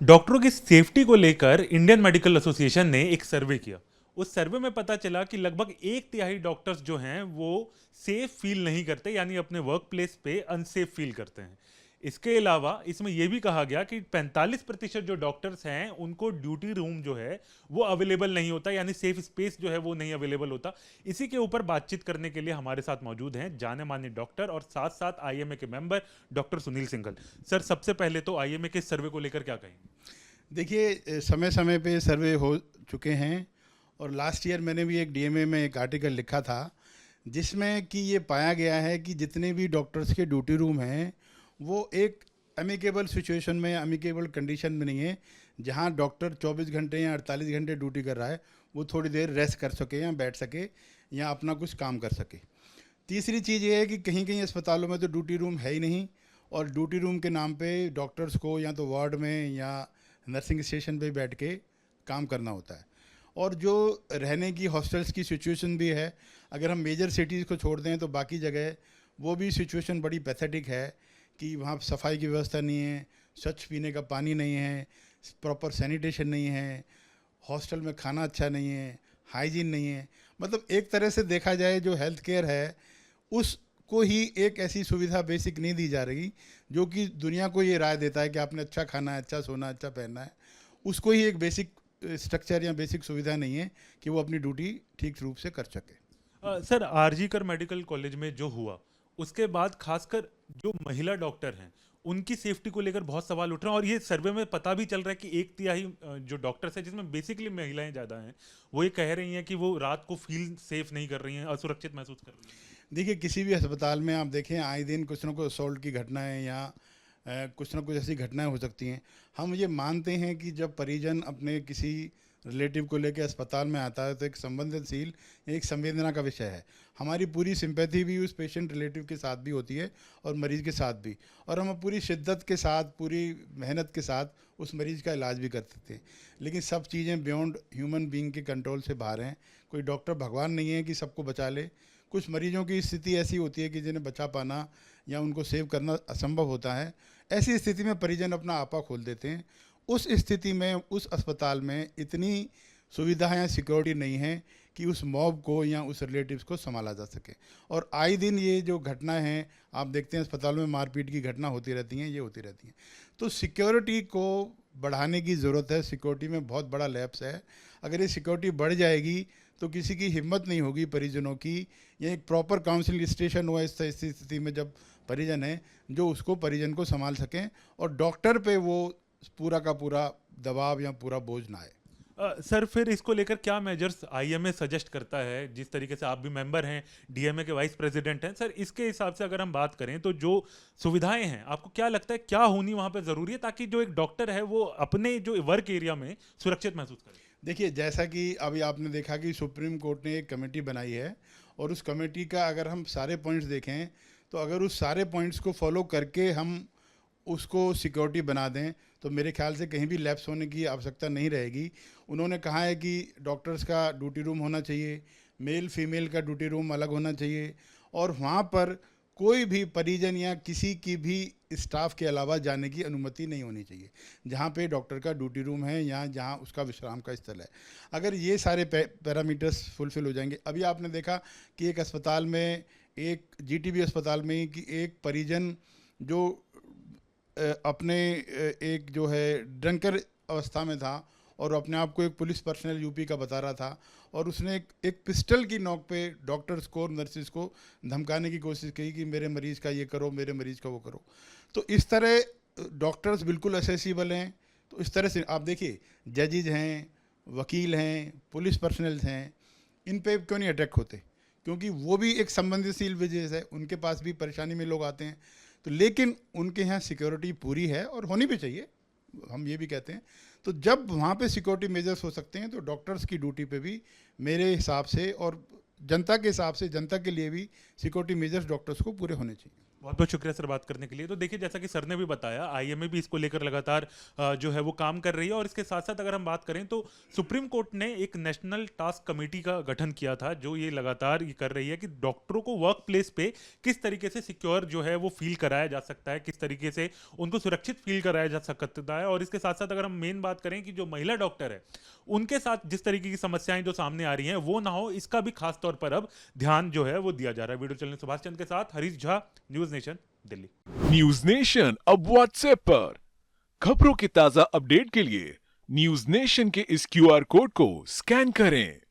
डॉक्टरों की सेफ्टी को लेकर इंडियन मेडिकल एसोसिएशन ने एक सर्वे किया। उस सर्वे में पता चला कि लगभग एक तिहाई डॉक्टर्स जो हैं वो सेफ फील नहीं करते, यानी अपने वर्क प्लेस पे अनसेफ फील करते हैं। इसके अलावा इसमें यह भी कहा गया कि 45% जो डॉक्टर्स हैं उनको ड्यूटी रूम जो है वो अवेलेबल नहीं होता, यानी सेफ स्पेस जो है वो नहीं अवेलेबल होता। इसी के ऊपर बातचीत करने के लिए हमारे साथ मौजूद हैं जाने माने डॉक्टर और साथ साथ आईएमए के member doctor Sunil Singhal. Sir, सबसे पहले तो आईएमए के सर्वे को लेकर क्या कहेंगे? देखिए, समय समय पे सर्वे हो चुके हैं और लास्ट ईयर मैंने भी एक डीएमए में एक आर्टिकल लिखा था जिसमें कि ये पाया गया है कि जितने भी डॉक्टर्स के ड्यूटी रूम हैं वो एक अमिकेबल सिचुएशन में, अमिकेबल कंडीशन में नहीं है जहां डॉक्टर 24 घंटे या 48 घंटे ड्यूटी कर रहा है वो थोड़ी देर रेस्ट कर सके या बैठ सके या अपना कुछ काम कर सके। तीसरी चीज़ ये है कि कहीं कहीं अस्पतालों में तो ड्यूटी रूम है ही नहीं और ड्यूटी रूम के नाम पे डॉक्टर्स को या तो वार्ड में या नर्सिंग स्टेशन पे बैठ के काम करना होता है। और जो रहने की हॉस्टल्स की सिचुएशन भी है, अगर हम मेजर सिटीज़ को छोड़ दें तो बाकी जगह वो भी सिचुएशन बड़ी पैथेटिक है कि वहाँ सफाई की व्यवस्था नहीं है, स्वच्छ पीने का पानी नहीं है, प्रॉपर सैनिटेशन नहीं है, हॉस्टल में खाना अच्छा नहीं है, हाइजीन नहीं है। मतलब एक तरह से देखा जाए जो हेल्थ केयर है उसको ही एक ऐसी सुविधा बेसिक नहीं दी जा रही जो कि दुनिया को ये राय देता है कि आपने अच्छा खाना है, अच्छा सोना, अच्छा पहनना है। उसको ही एक बेसिक स्ट्रक्चर या बेसिक सुविधा नहीं है कि वो अपनी ड्यूटी ठीक रूप से कर सके। सर, आरजी कर मेडिकल कॉलेज में जो हुआ उसके बाद खासकर जो महिला डॉक्टर हैं उनकी सेफ्टी को लेकर बहुत सवाल उठ रहे हैं, और ये सर्वे में पता भी चल रहा है कि एक तिहाई जो डॉक्टर्स हैं जिसमें बेसिकली महिलाएं ज़्यादा हैं वो ये कह रही हैं कि वो रात को फील सेफ नहीं कर रही हैं, असुरक्षित महसूस कर रही हैं। देखिए, किसी भी अस्पताल में आप देखें आए दिन कुछ ना कुछ असॉल्ट की घटनाएं या कुछ ना कुछ ऐसी घटनाएं हो सकती हैं। हम ये मानते हैं कि जब परिजन अपने किसी रिलेटिव को लेकर अस्पताल में आता है तो एक संवेदनशील, एक संवेदना का विषय है। हमारी पूरी सिंपैथी भी उस पेशेंट रिलेटिव के साथ भी होती है और मरीज़ के साथ भी, और हम पूरी शिद्दत के साथ, पूरी मेहनत के साथ उस मरीज़ का इलाज भी कर सकते हैं। लेकिन सब चीज़ें बियॉन्ड ह्यूमन बीइंग के कंट्रोल से बाहर हैं। कोई डॉक्टर भगवान नहीं है कि सबको बचा ले। कुछ मरीजों की स्थिति ऐसी होती है कि जिन्हें बचा पाना या उनको सेव करना असंभव होता है। ऐसी स्थिति में परिजन अपना आपा खोल देते हैं। उस स्थिति में उस अस्पताल में इतनी सुविधा या सिक्योरिटी नहीं है कि उस मॉब को या उस रिलेटिव्स को संभाला जा सके। और आए दिन ये जो घटनाएं हैं, आप देखते हैं अस्पतालों में मारपीट की घटना होती रहती हैं, ये होती रहती हैं। तो सिक्योरिटी को बढ़ाने की ज़रूरत है। सिक्योरिटी में बहुत बड़ा लैप्स है। अगर ये सिक्योरिटी बढ़ जाएगी तो किसी की हिम्मत नहीं होगी परिजनों की, या एक प्रॉपर काउंसलिंग स्टेशन हुआ इस स्थिति में जब परिजन है जो उसको परिजन को संभाल सकें और डॉक्टर पे वो पूरा का पूरा दबाव या पूरा बोझ ना आए। सर, फिर इसको लेकर क्या मेजर्स आईएमए सजेस्ट करता है? जिस तरीके से आप भी मेंबर हैं, डीएमए के वाइस प्रेसिडेंट हैं, सर इसके हिसाब से अगर हम बात करें तो जो सुविधाएं हैं आपको क्या लगता है क्या होनी वहां पे जरूरी है ताकि जो एक डॉक्टर है वो अपने जो वर्क एरिया में सुरक्षित महसूस करे? देखिए, जैसा कि अभी आपने देखा कि सुप्रीम कोर्ट ने एक कमेटी बनाई है और उस कमेटी का अगर हम सारे पॉइंट्स देखें तो अगर उस सारे पॉइंट्स को फॉलो करके हम उसको सिक्योरिटी बना दें तो मेरे ख्याल से कहीं भी लैप्स होने की आवश्यकता नहीं रहेगी। उन्होंने कहा है कि डॉक्टर्स का ड्यूटी रूम होना चाहिए, मेल फीमेल का ड्यूटी रूम अलग होना चाहिए, और वहाँ पर कोई भी परिजन या किसी की भी स्टाफ के अलावा जाने की अनुमति नहीं होनी चाहिए जहाँ पे डॉक्टर का ड्यूटी रूम है या जहाँ उसका विश्राम का स्थल है। अगर ये सारे पैरामीटर्स फुलफिल हो जाएंगे। अभी आपने देखा कि एक अस्पताल में, एक जीटीबी अस्पताल में, कि एक परिजन जो अपने एक जो है ड्रंकर अवस्था में था और अपने आप को एक पुलिस पर्सनल यूपी का बता रहा था, और उसने एक पिस्टल की नोक पे डॉक्टर्स को, नर्सिस को धमकाने की कोशिश की कि मेरे मरीज़ का ये करो, मेरे मरीज़ का वो करो। तो इस तरह डॉक्टर्स बिल्कुल असेसिबल हैं। तो इस तरह से आप देखिए, जजेज हैं, वकील हैं, पुलिस पर्सनल्स हैं, इन पे क्यों नहीं अटैक होते? क्योंकि वो भी एक संवेदनशील वजह है, उनके पास भी परेशानी में लोग आते हैं। तो लेकिन उनके यहाँ सिक्योरिटी पूरी है और होनी भी चाहिए, हम ये भी कहते हैं। तो जब वहाँ पे सिक्योरिटी मेजर्स हो सकते हैं तो डॉक्टर्स की ड्यूटी पे भी मेरे हिसाब से और जनता के हिसाब से, जनता के लिए भी सिक्योरिटी मेजर्स डॉक्टर्स को पूरे होने चाहिए। बहुत बहुत शुक्रिया सर बात करने के लिए। तो देखिए, जैसा कि सर ने भी बताया, आईएमए भी इसको लेकर लगातार जो है वो काम कर रही है, और इसके साथ साथ अगर हम बात करें तो सुप्रीम कोर्ट ने एक नेशनल टास्क कमेटी का गठन किया था, जो ये लगातार ये कर रही है कि डॉक्टरों को वर्क प्लेस पे किस तरीके से सिक्योर जो है वो फील कराया जा सकता है, किस तरीके से उनको सुरक्षित फील कराया जा सकता है। और इसके साथ साथ अगर हम मेन बात करें कि जो महिला डॉक्टर है उनके साथ जिस तरीके की समस्याएं जो सामने आ रही हैं वो ना हो, इसका भी खास तौर पर अब ध्यान जो है वो दिया जा रहा है। वीडियो चैनल सुभाष चंद्र के साथ Harish Jha, news nation, Delhi. News nation अब व्हाट्सएप पर खबरों के ताजा अपडेट के लिए न्यूज नेशन के इस क्यूआर कोड को स्कैन करें।